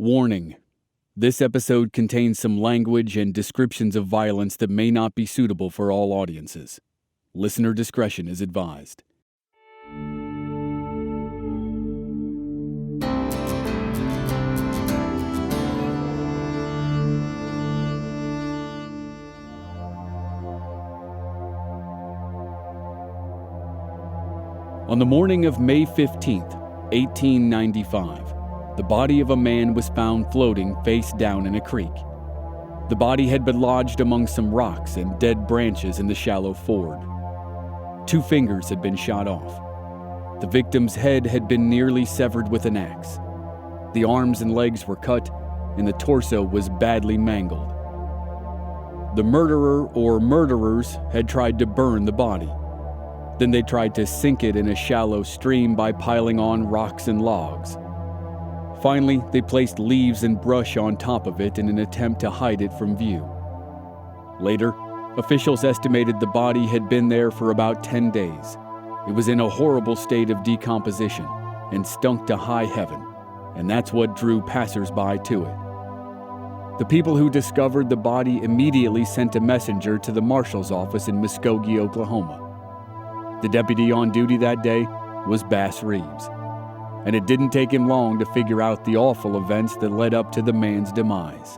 Warning: this episode contains some language and descriptions of violence that may not be suitable for all audiences. Listener discretion is advised. On the morning of May 15th, 1895, the body of a man was found floating face down in a creek. The body had been lodged among some rocks and dead branches in the shallow ford. 2 fingers had been shot off. The victim's head had been nearly severed with an axe. The arms and legs were cut, and the torso was badly mangled. The murderer or murderers had tried to burn the body. Then they tried to sink it in a shallow stream by piling on rocks and logs. Finally, they placed leaves and brush on top of it in an attempt to hide it from view. Later, officials estimated the body had been there for about 10 days. It was in a horrible state of decomposition and stunk to high heaven, and that's what drew passers-by to it. The people who discovered the body immediately sent a messenger to the marshal's office in Muskogee, Oklahoma. The deputy on duty that day was Bass Reeves, and it didn't take him long to figure out the awful events that led up to the man's demise.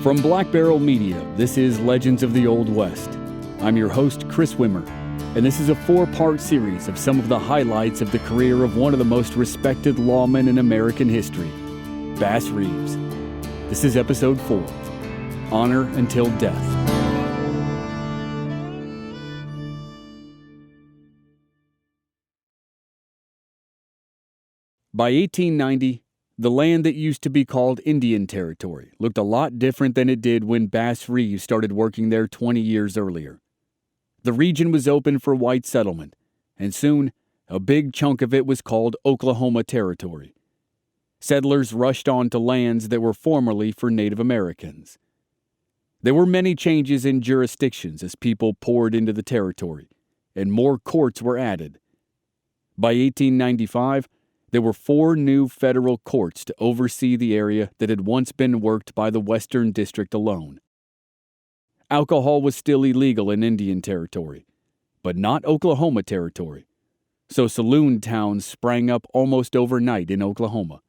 From Black Barrel Media, this is Legends of the Old West. I'm your host, Chris Wimmer, and this is a 4-part series of some of the highlights of the career of one of the most respected lawmen in American history, Bass Reeves. This is episode 4. Honor Until Death. By 1890, the land that used to be called Indian Territory looked a lot different than it did when Bass Reeves started working there 20 years earlier. The region was open for white settlement, and soon a big chunk of it was called Oklahoma Territory. Settlers rushed onto lands that were formerly for Native Americans. There were many changes in jurisdictions as people poured into the territory, and more courts were added. By 1895, there were 4 new federal courts to oversee the area that had once been worked by the Western District alone. Alcohol was still illegal in Indian Territory, but not Oklahoma Territory, so saloon towns sprang up almost overnight in Oklahoma.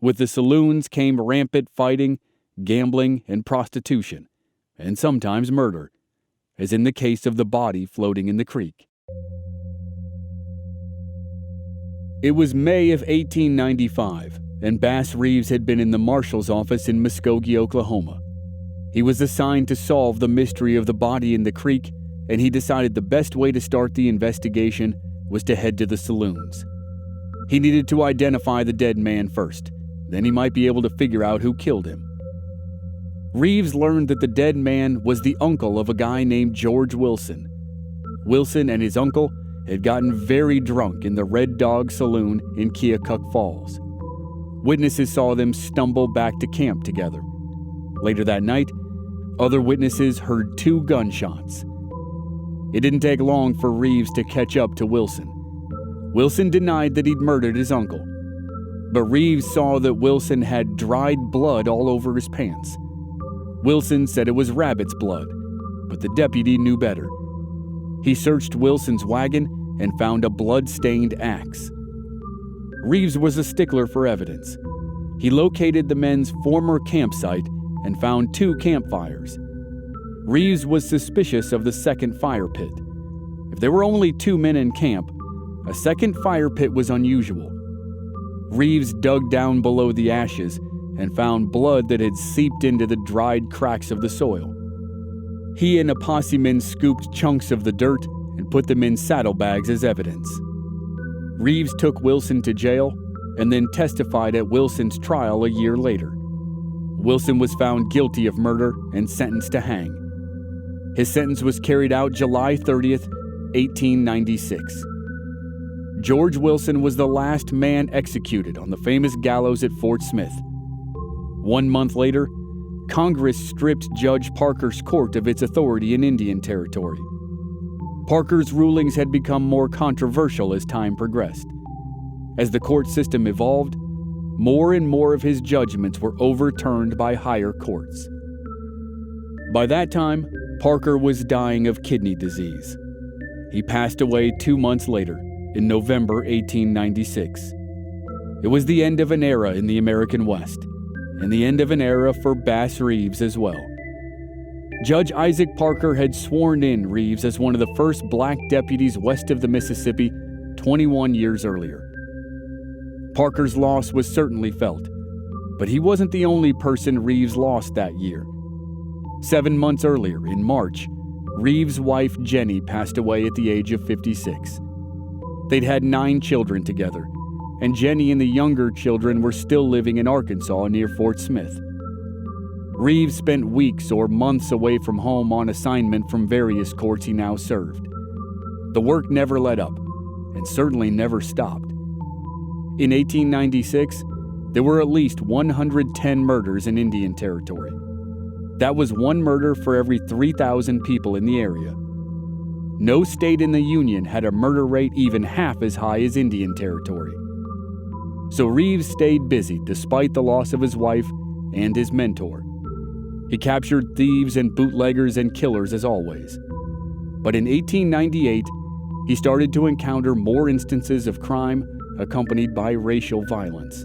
With the saloons came rampant fighting, gambling, and prostitution, and sometimes murder, as in the case of the body floating in the creek. It was May of 1895, and Bass Reeves had been in the marshal's office in Muskogee, Oklahoma. He was assigned to solve the mystery of the body in the creek, and he decided the best way to start the investigation was to head to the saloons. He needed to identify the dead man first, then he might be able to figure out who killed him. Reeves learned that the dead man was the uncle of a guy named George Wilson. Wilson and his uncle had gotten very drunk in the Red Dog Saloon in Keokuk Falls. Witnesses saw them stumble back to camp together. Later that night, other witnesses heard 2 gunshots. It didn't take long for Reeves to catch up to Wilson. Wilson denied that he'd murdered his uncle, but Reeves saw that Wilson had dried blood all over his pants. Wilson said it was rabbit's blood, but the deputy knew better. He searched Wilson's wagon and found a blood-stained axe. Reeves was a stickler for evidence. He located the men's former campsite and found 2 campfires. Reeves was suspicious of the second fire pit. If there were only 2 men in camp, a second fire pit was unusual. Reeves dug down below the ashes and found blood that had seeped into the dried cracks of the soil. He and a posseman scooped chunks of the dirt and put them in saddlebags as evidence. Reeves took Wilson to jail and then testified at Wilson's trial a year later. Wilson was found guilty of murder and sentenced to hang. His sentence was carried out July 30th, 1896. George Wilson was the last man executed on the famous gallows at Fort Smith. 1 month later, Congress stripped Judge Parker's court of its authority in Indian Territory. Parker's rulings had become more controversial as time progressed. As the court system evolved, more and more of his judgments were overturned by higher courts. By that time, Parker was dying of kidney disease. He passed away 2 months later, in November 1896. It was the end of an era in the American West, and the end of an era for Bass Reeves as well. Judge Isaac Parker had sworn in Reeves as one of the first black deputies west of the Mississippi 21 years earlier. Parker's loss was certainly felt, but he wasn't the only person Reeves lost that year. 7 months earlier, in March, Reeves' wife Jenny passed away at the age of 56. They'd had 9 children together, and Jenny and the younger children were still living in Arkansas near Fort Smith. Reeves spent weeks or months away from home on assignment from various courts he now served. The work never let up, and certainly never stopped. In 1896, there were at least 110 murders in Indian Territory. That was 1 murder for every 3,000 people in the area. No state in the Union had a murder rate even half as high as Indian Territory. So Reeves stayed busy despite the loss of his wife and his mentor. He captured thieves and bootleggers and killers as always. But in 1898, he started to encounter more instances of crime accompanied by racial violence.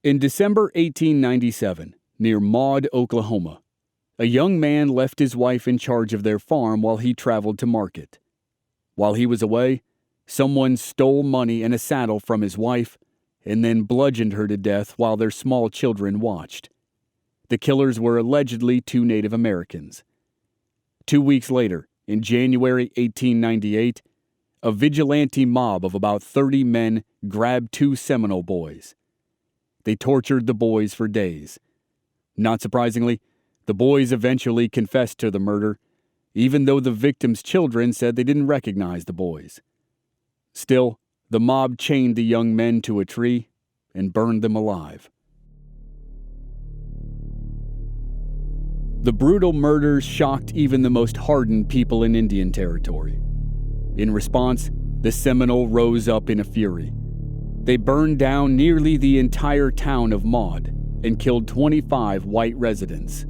In December 1897, near Maud, Oklahoma, a young man left his wife in charge of their farm while he traveled to market. While he was away, someone stole money and a saddle from his wife and then bludgeoned her to death while their small children watched. The killers were allegedly 2 Native Americans. 2 weeks later, in January 1898, a vigilante mob of about 30 men grabbed 2 Seminole boys. They tortured the boys for days. Not surprisingly, the boys eventually confessed to the murder, even though the victims' children said they didn't recognize the boys. Still, the mob chained the young men to a tree and burned them alive. The brutal murders shocked even the most hardened people in Indian Territory. In response, the Seminole rose up in a fury. They burned down nearly the entire town of Maud and killed 25 white residents.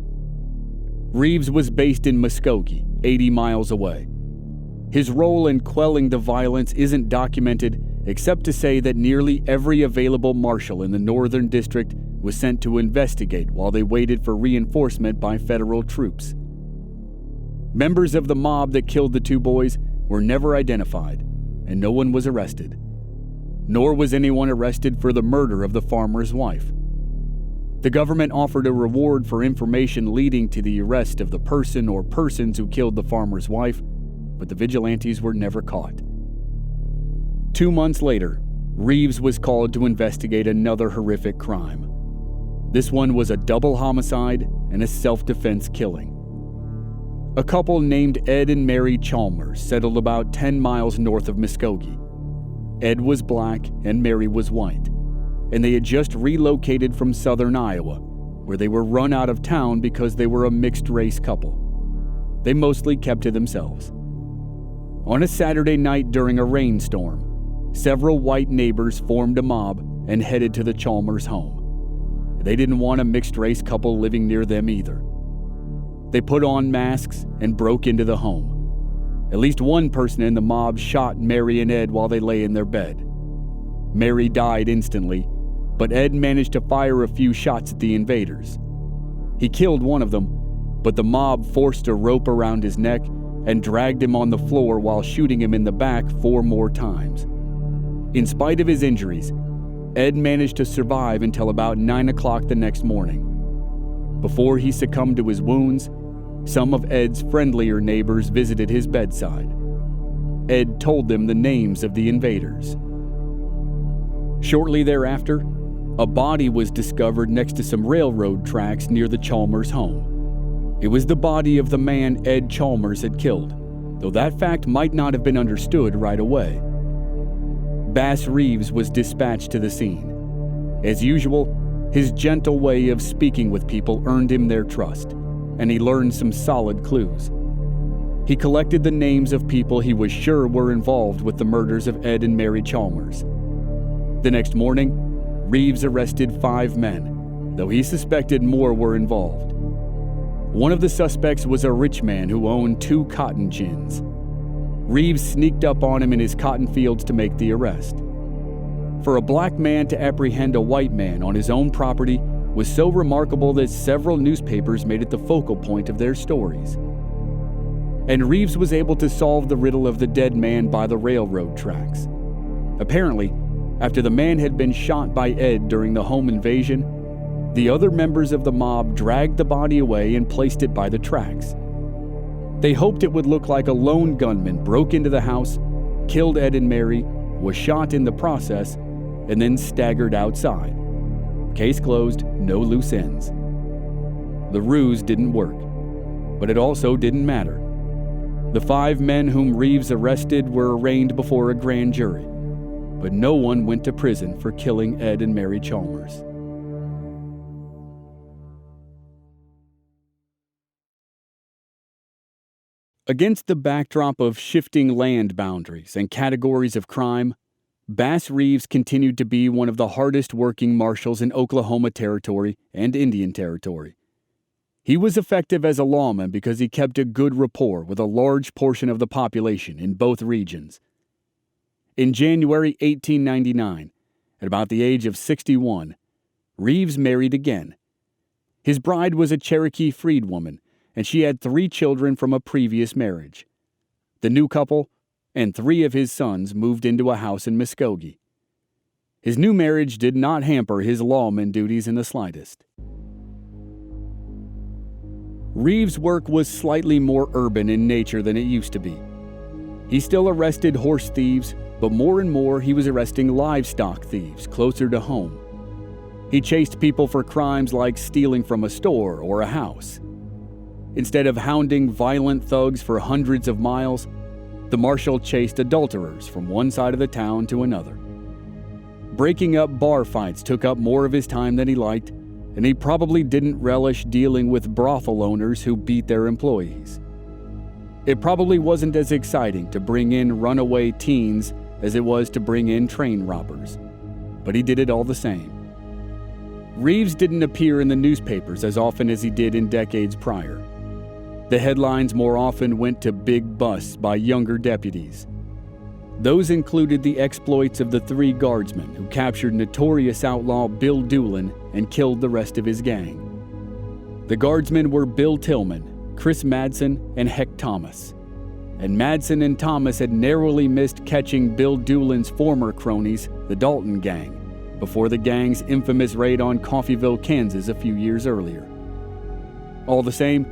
Reeves was based in Muskogee, 80 miles away. His role in quelling the violence isn't documented except to say that nearly every available marshal in the Northern District was sent to investigate while they waited for reinforcement by federal troops. Members of the mob that killed the 2 boys were never identified, and no one was arrested. Nor was anyone arrested for the murder of the farmer's wife. The government offered a reward for information leading to the arrest of the person or persons who killed the farmer's wife, but the vigilantes were never caught. 2 months later, Reeves was called to investigate another horrific crime. This one was a double homicide and a self-defense killing. A couple named Ed and Mary Chalmers settled about 10 miles north of Muskogee. Ed was black and Mary was white, and they had just relocated from southern Iowa, where they were run out of town because they were a mixed-race couple. They mostly kept to themselves. On a Saturday night during a rainstorm, several white neighbors formed a mob and headed to the Chalmers home. They didn't want a mixed-race couple living near them either. They put on masks and broke into the home. At least one person in the mob shot Mary and Ed while they lay in their bed. Mary died instantly, but Ed managed to fire a few shots at the invaders. He killed one of them, but the mob forced a rope around his neck and dragged him on the floor while shooting him in the back 4 more times. In spite of his injuries, Ed managed to survive until about 9 o'clock the next morning. Before he succumbed to his wounds, some of Ed's friendlier neighbors visited his bedside. Ed told them the names of the invaders. Shortly thereafter, a body was discovered next to some railroad tracks near the Chalmers home. It was the body of the man Ed Chalmers had killed, though that fact might not have been understood right away. Bass Reeves was dispatched to the scene. As usual, his gentle way of speaking with people earned him their trust, and he learned some solid clues. He collected the names of people he was sure were involved with the murders of Ed and Mary Chalmers. The next morning, Reeves arrested 5 men, though he suspected more were involved. One of the suspects was a rich man who owned 2 cotton gins. Reeves sneaked up on him in his cotton fields to make the arrest. For a black man to apprehend a white man on his own property was so remarkable that several newspapers made it the focal point of their stories. And Reeves was able to solve the riddle of the dead man by the railroad tracks. Apparently, after the man had been shot by Ed during the home invasion, the other members of the mob dragged the body away and placed it by the tracks. They hoped it would look like a lone gunman broke into the house, killed Ed and Mary, was shot in the process, and then staggered outside. Case closed, no loose ends. The ruse didn't work, but it also didn't matter. The 5 men whom Reeves arrested were arraigned before a grand jury, but no one went to prison for killing Ed and Mary Chalmers. Against the backdrop of shifting land boundaries and categories of crime, Bass Reeves continued to be one of the hardest-working marshals in Oklahoma Territory and Indian Territory. He was effective as a lawman because he kept a good rapport with a large portion of the population in both regions. In January 1899, at about the age of 61, Reeves married again. His bride was a Cherokee freedwoman, and she had 3 children from a previous marriage. The new couple and 3 of his sons moved into a house in Muskogee. His new marriage did not hamper his lawman duties in the slightest. Reeves' work was slightly more urban in nature than it used to be. He still arrested horse thieves, but more and more he was arresting livestock thieves closer to home. He chased people for crimes like stealing from a store or a house. Instead of hounding violent thugs for hundreds of miles, the marshal chased adulterers from one side of the town to another. Breaking up bar fights took up more of his time than he liked, and he probably didn't relish dealing with brothel owners who beat their employees. It probably wasn't as exciting to bring in runaway teens as it was to bring in train robbers, but he did it all the same. Reeves didn't appear in the newspapers as often as he did in decades prior. The headlines more often went to big busts by younger deputies. Those included the exploits of the 3 guardsmen who captured notorious outlaw Bill Doolin and killed the rest of his gang. The guardsmen were Bill Tillman, Chris Madsen, and Heck Thomas. And Madsen and Thomas had narrowly missed catching Bill Doolin's former cronies, the Dalton Gang, before the gang's infamous raid on Coffeyville, Kansas a few years earlier. All the same,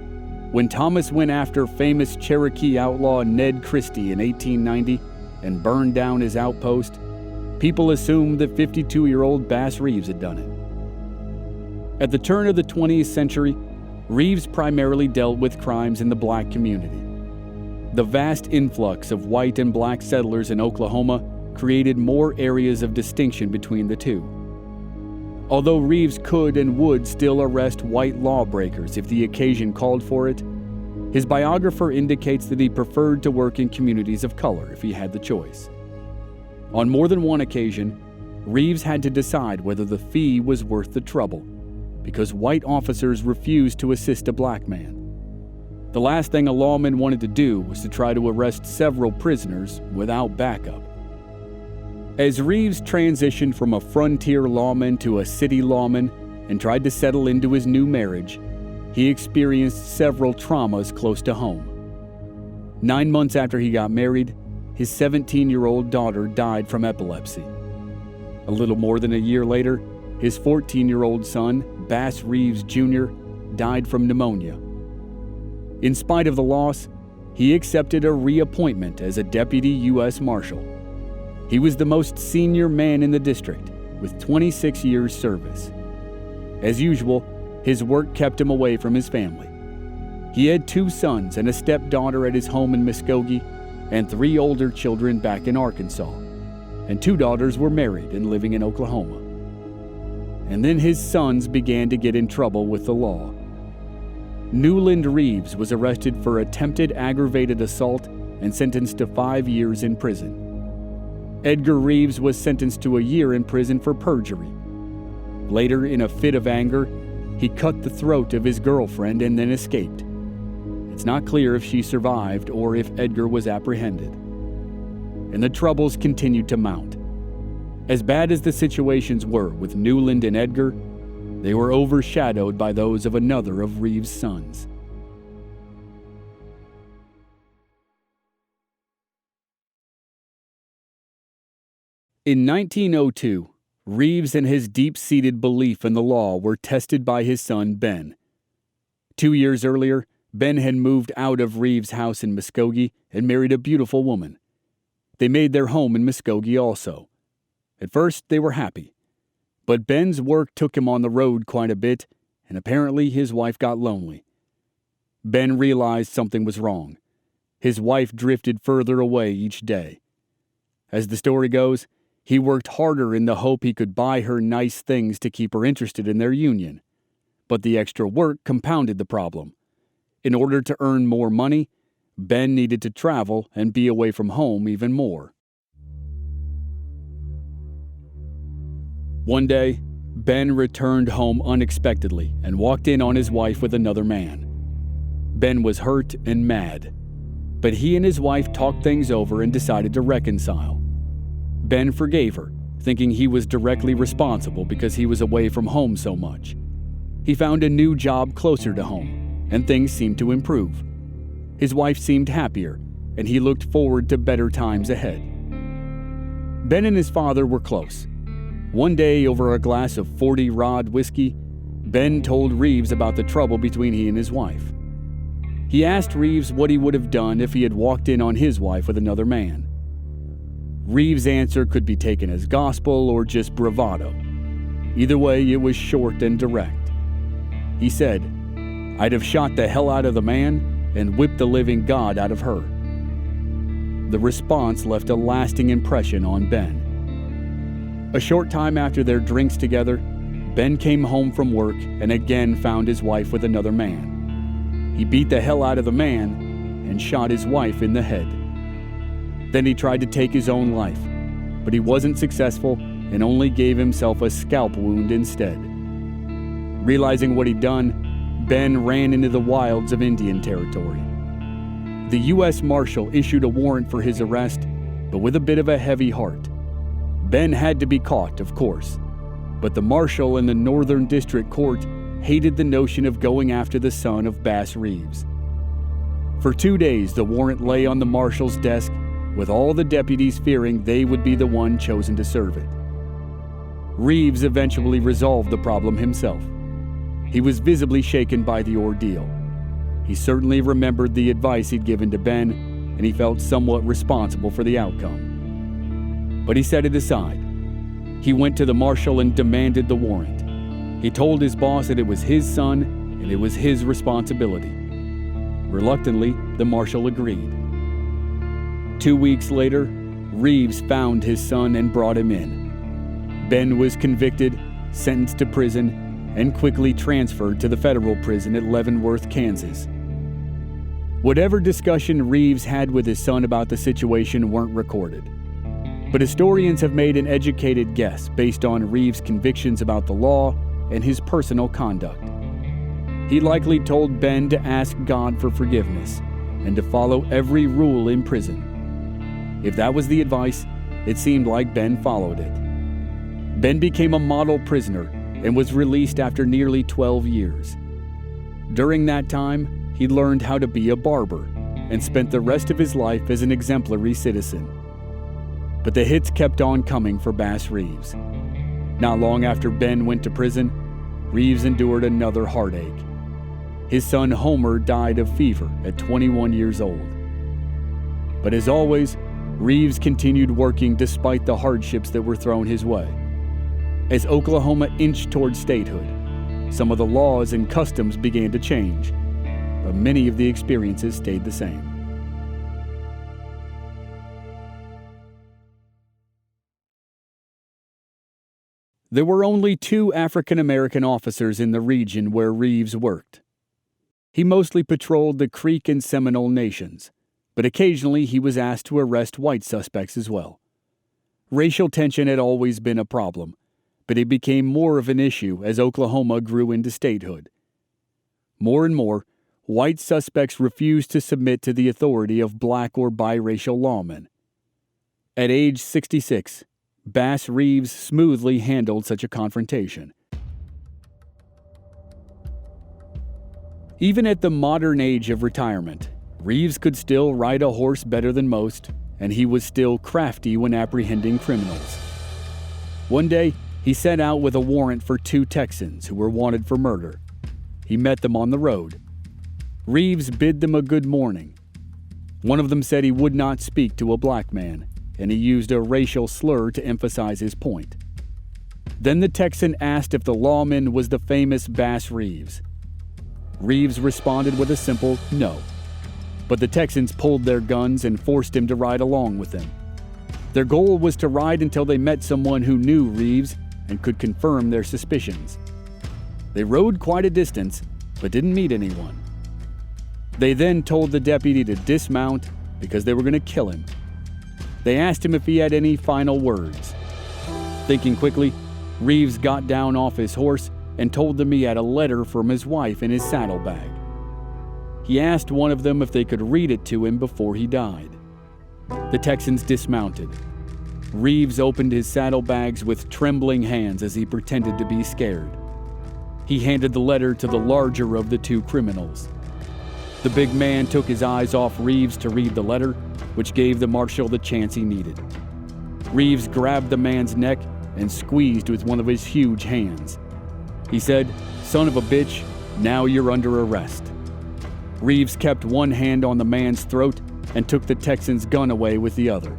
when Thomas went after famous Cherokee outlaw Ned Christie in 1890 and burned down his outpost, people assumed that 52-year-old Bass Reeves had done it. At the turn of the 20th century, Reeves primarily dealt with crimes in the black community. The vast influx of white and black settlers in Oklahoma created more areas of distinction between the two. Although Reeves could and would still arrest white lawbreakers if the occasion called for it, his biographer indicates that he preferred to work in communities of color if he had the choice. On more than one occasion, Reeves had to decide whether the fee was worth the trouble, because white officers refused to assist a black man. The last thing a lawman wanted to do was to try to arrest several prisoners without backup. As Reeves transitioned from a frontier lawman to a city lawman and tried to settle into his new marriage, he experienced several traumas close to home. 9 months after he got married, his 17-year-old daughter died from epilepsy. A little more than a year later, his 14-year-old son, Bass Reeves Jr., died from pneumonia. In spite of the loss, he accepted a reappointment as a deputy U.S. Marshal. He was the most senior man in the district, with 26 years' service. As usual, his work kept him away from his family. He had 2 sons and a stepdaughter at his home in Muskogee, and 3 older children back in Arkansas. and 2 daughters were married and living in Oklahoma. And then his sons began to get in trouble with the law. Newland Reeves was arrested for attempted aggravated assault and sentenced to 5 years in prison. Edgar Reeves was sentenced to a year in prison for perjury. Later, in a fit of anger, he cut the throat of his girlfriend and then escaped. It's not clear if she survived or if Edgar was apprehended. And the troubles continued to mount. As bad as the situations were with Newland and Edgar, they were overshadowed by those of another of Reeves' sons. In 1902, Reeves and his deep-seated belief in the law were tested by his son Ben. 2 years earlier, Ben had moved out of Reeves' house in Muskogee and married a beautiful woman. They made their home in Muskogee also. At first, they were happy. But Ben's work took him on the road quite a bit, and apparently his wife got lonely. Ben realized something was wrong. His wife drifted further away each day. As the story goes, he worked harder in the hope he could buy her nice things to keep her interested in their union. But the extra work compounded the problem. In order to earn more money, Ben needed to travel and be away from home even more. One day, Ben returned home unexpectedly and walked in on his wife with another man. Ben was hurt and mad, but he and his wife talked things over and decided to reconcile. Ben forgave her, thinking he was directly responsible because he was away from home so much. He found a new job closer to home, and things seemed to improve. His wife seemed happier, and he looked forward to better times ahead. Ben and his father were close. One day, over a glass of 40-rod whiskey, Ben told Reeves about the trouble between he and his wife. He asked Reeves what he would have done if he had walked in on his wife with another man. Reeves' answer could be taken as gospel or just bravado. Either way, it was short and direct. He said, "I'd have shot the hell out of the man and whipped the living God out of her." The response left a lasting impression on Ben. A short time after their drinks together, Ben came home from work and again found his wife with another man. He beat the hell out of the man and shot his wife in the head. Then he tried to take his own life, but he wasn't successful and only gave himself a scalp wound instead. Realizing what he'd done, Ben ran into the wilds of Indian Territory. The U.S. Marshal issued a warrant for his arrest, but with a bit of a heavy heart. Ben had to be caught, of course, but the Marshal in the Northern District Court hated the notion of going after the son of Bass Reeves. For 2 days, the warrant lay on the Marshal's desk, with all the deputies fearing they would be the one chosen to serve it. Reeves eventually resolved the problem himself. He was visibly shaken by the ordeal. He certainly remembered the advice he'd given to Ben, and he felt somewhat responsible for the outcome. But he set it aside. He went to the Marshal and demanded the warrant. He told his boss that it was his son and it was his responsibility. Reluctantly, the Marshal agreed. 2 weeks later, Reeves found his son and brought him in. Ben was convicted, sentenced to prison, and quickly transferred to the federal prison at Leavenworth, Kansas. Whatever discussion Reeves had with his son about the situation weren't recorded, but historians have made an educated guess based on Reeves' convictions about the law and his personal conduct. He likely told Ben to ask God for forgiveness and to follow every rule in prison. If that was the advice, it seemed like Ben followed it. Ben became a model prisoner and was released after nearly 12 years. During that time, he learned how to be a barber and spent the rest of his life as an exemplary citizen. But the hits kept on coming for Bass Reeves. Not long after Ben went to prison, Reeves endured another heartache. His son Homer died of fever at 21 years old. But as always, Reeves continued working despite the hardships that were thrown his way. As Oklahoma inched toward statehood, some of the laws and customs began to change, but many of the experiences stayed the same. There were only 2 African American officers in the region where Reeves worked. He mostly patrolled the Creek and Seminole nations, but occasionally he was asked to arrest white suspects as well. Racial tension had always been a problem, but it became more of an issue as Oklahoma grew into statehood. More and more, white suspects refused to submit to the authority of black or biracial lawmen. At age 66, Bass Reeves smoothly handled such a confrontation. Even at the modern age of retirement, Reeves could still ride a horse better than most, and he was still crafty when apprehending criminals. One day, he set out with a warrant for 2 Texans who were wanted for murder. He met them on the road. Reeves bid them a good morning. One of them said he would not speak to a black man, and he used a racial slur to emphasize his point. Then the Texan asked if the lawman was the famous Bass Reeves. Reeves responded with a simple no. But the Texans pulled their guns and forced him to ride along with them. Their goal was to ride until they met someone who knew Reeves and could confirm their suspicions. They rode quite a distance, but didn't meet anyone. They then told the deputy to dismount because they were going to kill him. They asked him if he had any final words. Thinking quickly, Reeves got down off his horse and told them he had a letter from his wife in his saddlebag. He asked one of them if they could read it to him before he died. The Texans dismounted. Reeves opened his saddlebags with trembling hands as he pretended to be scared. He handed the letter to the larger of the 2 criminals. The big man took his eyes off Reeves to read the letter, which gave the marshal the chance he needed. Reeves grabbed the man's neck and squeezed with one of his huge hands. He said, "Son of a bitch, now you're under arrest." Reeves kept one hand on the man's throat and took the Texan's gun away with the other.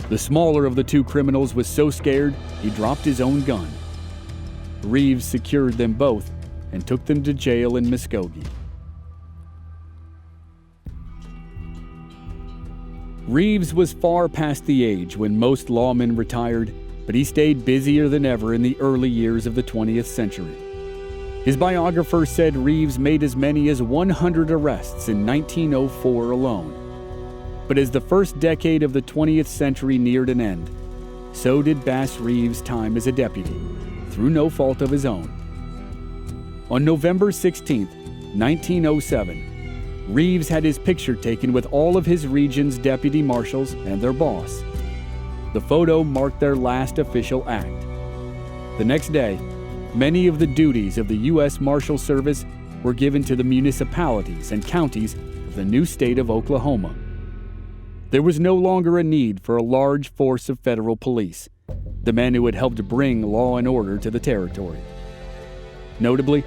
The smaller of the 2 criminals was so scared, he dropped his own gun. Reeves secured them both and took them to jail in Muskogee. Reeves was far past the age when most lawmen retired, but he stayed busier than ever in the early years of the 20th century. His biographer said Reeves made as many as 100 arrests in 1904 alone. But as the first decade of the 20th century neared an end, so did Bass Reeves' time as a deputy, through no fault of his own. On November 16, 1907, Reeves had his picture taken with all of his region's deputy marshals and their boss. The photo marked their last official act. The next day, many of the duties of the U.S. Marshal Service were given to the municipalities and counties of the new state of Oklahoma. There was no longer a need for a large force of federal police, the men who had helped bring law and order to the territory. Notably,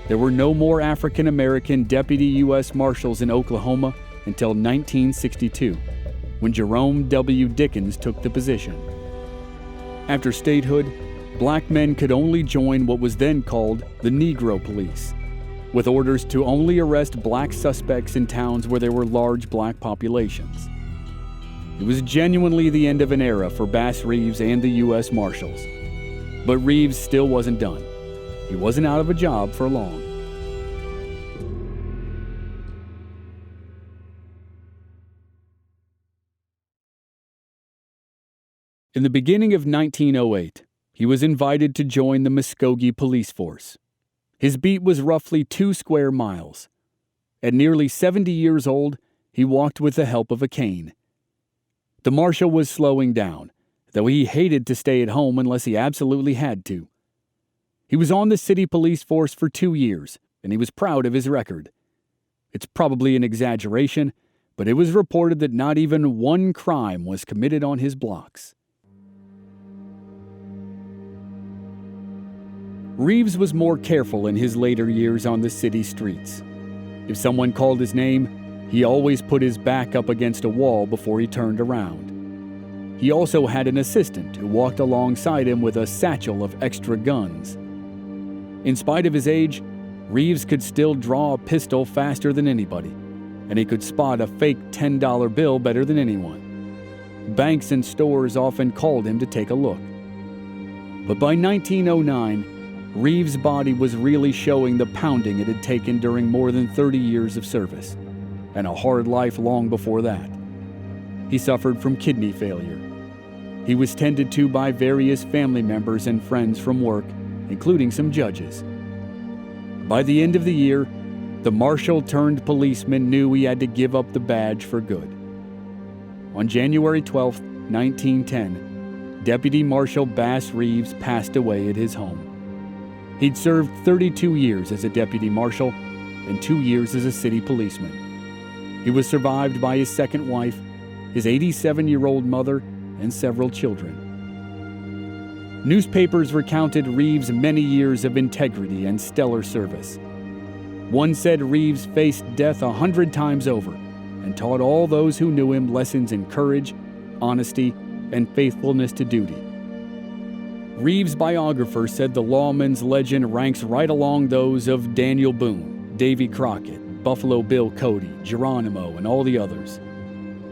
there were no more African American deputy U.S. Marshals in Oklahoma until 1962, when Jerome W. Dickens took the position. After statehood, black men could only join what was then called the Negro Police, with orders to only arrest black suspects in towns where there were large black populations. It was genuinely the end of an era for Bass Reeves and the U.S. Marshals. But Reeves still wasn't done. He wasn't out of a job for long. In the beginning of 1908, he was invited to join the Muskogee police force. His beat was roughly 2 square miles. At nearly 70 years old, he walked with the help of a cane. The marshal was slowing down, though he hated to stay at home unless he absolutely had to. He was on the city police force for 2 years, and he was proud of his record. It's probably an exaggeration, but it was reported that not even one crime was committed on his blocks. Reeves was more careful in his later years on the city streets. If someone called his name, he always put his back up against a wall before he turned around. He also had an assistant who walked alongside him with a satchel of extra guns. In spite of his age, Reeves could still draw a pistol faster than anybody, and he could spot a fake $10 bill better than anyone. Banks and stores often called him to take a look. But by 1909, Reeves' body was really showing the pounding it had taken during more than 30 years of service, and a hard life long before that. He suffered from kidney failure. He was tended to by various family members and friends from work, including some judges. By the end of the year, the marshal turned policeman knew he had to give up the badge for good. On January 12, 1910, Deputy Marshal Bass Reeves passed away at his home. He'd served 32 years as a deputy marshal and 2 years as a city policeman. He was survived by his second wife, his 87-year-old mother, and several children. Newspapers recounted Reeves' many years of integrity and stellar service. One said Reeves faced death 100 times over and taught all those who knew him lessons in courage, honesty, and faithfulness to duty. Reeves' biographer said the lawman's legend ranks right along those of Daniel Boone, Davy Crockett, Buffalo Bill Cody, Geronimo, and all the others.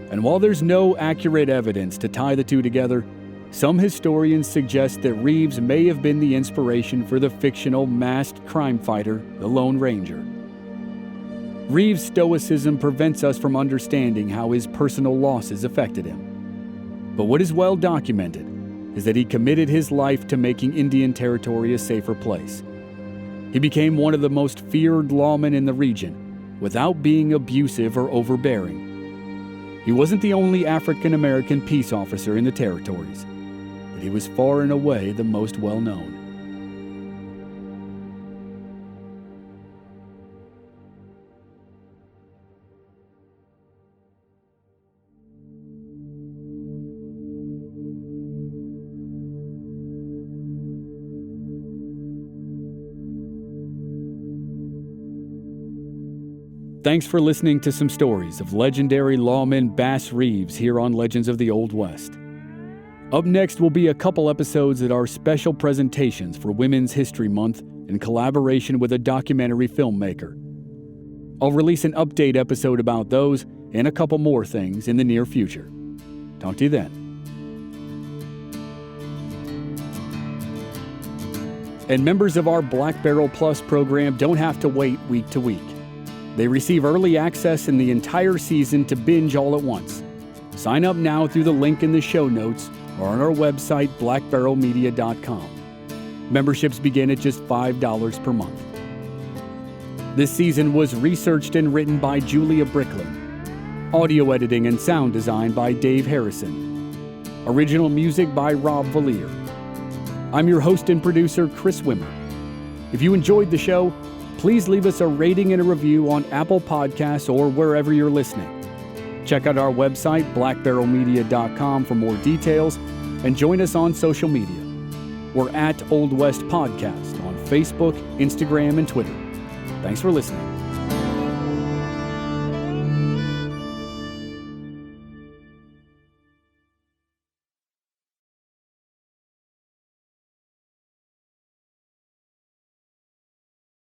And while there's no accurate evidence to tie the two together, some historians suggest that Reeves may have been the inspiration for the fictional masked crime fighter, the Lone Ranger. Reeves' stoicism prevents us from understanding how his personal losses affected him. But what is well documented is that he committed his life to making Indian Territory a safer place. He became one of the most feared lawmen in the region, without being abusive or overbearing. He wasn't the only African-American peace officer in the territories, but he was far and away the most well-known. Thanks for listening to some stories of legendary lawman Bass Reeves here on Legends of the Old West. Up next will be a couple episodes that are special presentations for Women's History Month in collaboration with a documentary filmmaker. I'll release an update episode about those and a couple more things in the near future. Talk to you then. And members of our Black Barrel Plus program don't have to wait week to week. They receive early access in the entire season to binge all at once. Sign up now through the link in the show notes or on our website, blackbarrelmedia.com. Memberships begin at just $5 per month. This season was researched and written by Julia Brickland. Audio editing and sound design by Dave Harrison. Original music by Rob Valier. I'm your host and producer, Chris Wimmer. If you enjoyed the show, please leave us a rating and a review on Apple Podcasts or wherever you're listening. Check out our website, blackbarrelmedia.com, for more details, and join us on social media. We're at Old West Podcast on Facebook, Instagram, and Twitter. Thanks for listening.